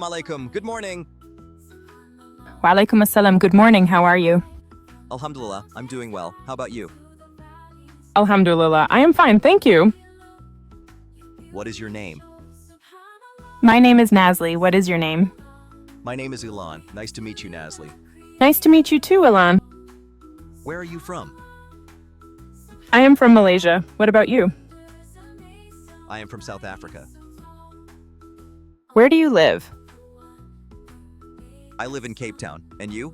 alaikum. Good morning. Wa alaikum assalam. Good morning. How are you? Alhamdulillah, I'm doing well. How about you? Alhamdulillah. I am fine. Thank you. What is your name? My name is Nazlee. What is your name? My name is Elaan. Nice to meet you, Nazlee. Nice to meet you too, Elaan. Where are you from? I am from Malaysia. What about you? I am from South Africa. Where do you live? I live in Cape Town. And you?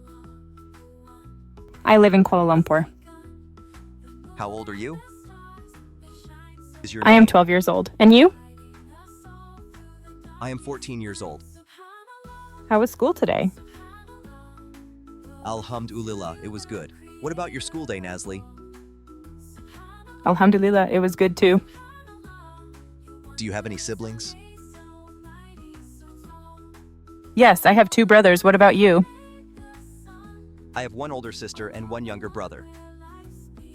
I live in Kuala Lumpur. How old are you? Is your I am name? 12 years old. And you? I am 14 years old. How was school today? Alhamdulillah, it was good. What about your school day, Nazlee? Alhamdulillah. It was good too. Do you have any siblings? Yes, I have 2 brothers. What about you? I have one older sister and one younger brother.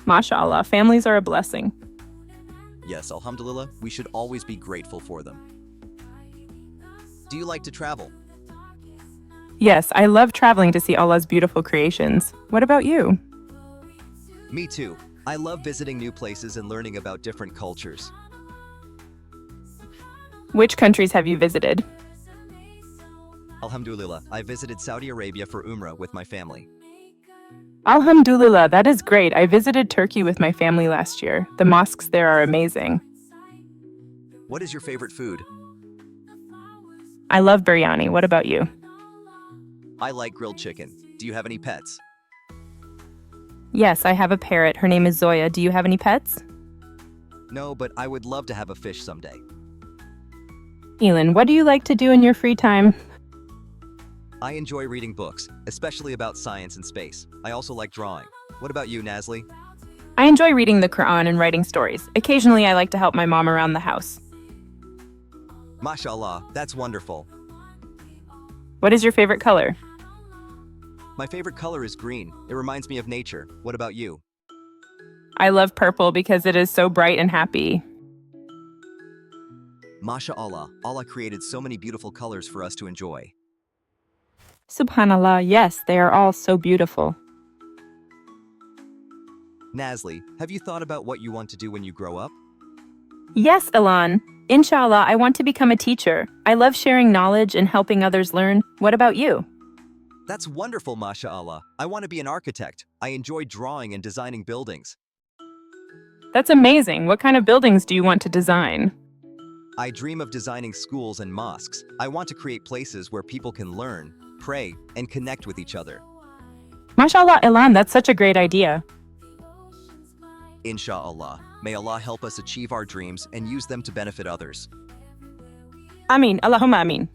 MashaAllah. Families are a blessing. Yes, Alhamdulillah, we should always be grateful for them. Do you like to travel? Yes, I love traveling to see Allah's beautiful creations. What about you? Me too. I love visiting new places and learning about different cultures. Which countries have you visited? Alhamdulillah, I visited Saudi Arabia for Umrah with my family. Alhamdulillah, that is great. I visited Turkey with my family last year. The mosques there are amazing. What is your favorite food? I love biryani. What about you? I like grilled chicken. Do you have any pets? Yes, I have a parrot. Her name is Zoya. Do you have any pets? No, but I would love to have a fish someday. Elan, what do you like to do in your free time? I enjoy reading books, especially about science and space. I also like drawing. What about you, Nazlee? I enjoy reading the Quran and writing stories. Occasionally, I like to help my mom around the house. MashaAllah, that's wonderful. What is your favorite color? My favorite color is green. It reminds me of nature. What about you? I love purple because it is so bright and happy. MashaAllah, Allah created so many beautiful colors for us to enjoy. Subhanallah, yes, they are all so beautiful. Nazlee, have you thought about what you want to do when you grow up? Yes, Elan. Inshallah, I want to become a teacher. I love sharing knowledge and helping others learn. What about you? That's wonderful, MashaAllah. I want to be an architect. I enjoy drawing and designing buildings. That's amazing. What kind of buildings do you want to design? I dream of designing schools and mosques. I want to create places where people can learn, pray, and connect with each other. MashaAllah, Elan, that's such a great idea. Insha'Allah, may Allah help us achieve our dreams and use them to benefit others. Ameen. Allahumma ameen.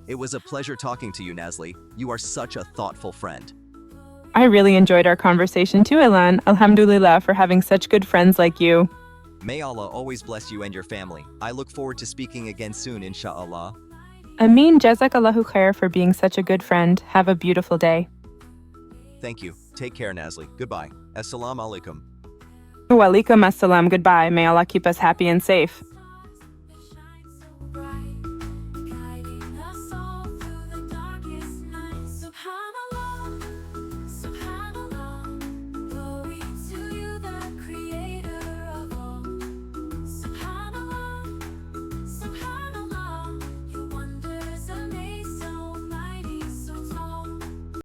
It was a pleasure talking to you, Nazlee. You are such a thoughtful friend. I really enjoyed our conversation too, Elan. Alhamdulillah for having such good friends like you. May Allah always bless you and your family. I look forward to speaking again soon, Insha'Allah. Ameen. Jazakallahu khair for being such a good friend. Have a beautiful day. Thank you. Take care, Nazlee. Goodbye. Assalamu alaikum. Wa alaikum assalam. Goodbye. May Allah keep us happy and safe.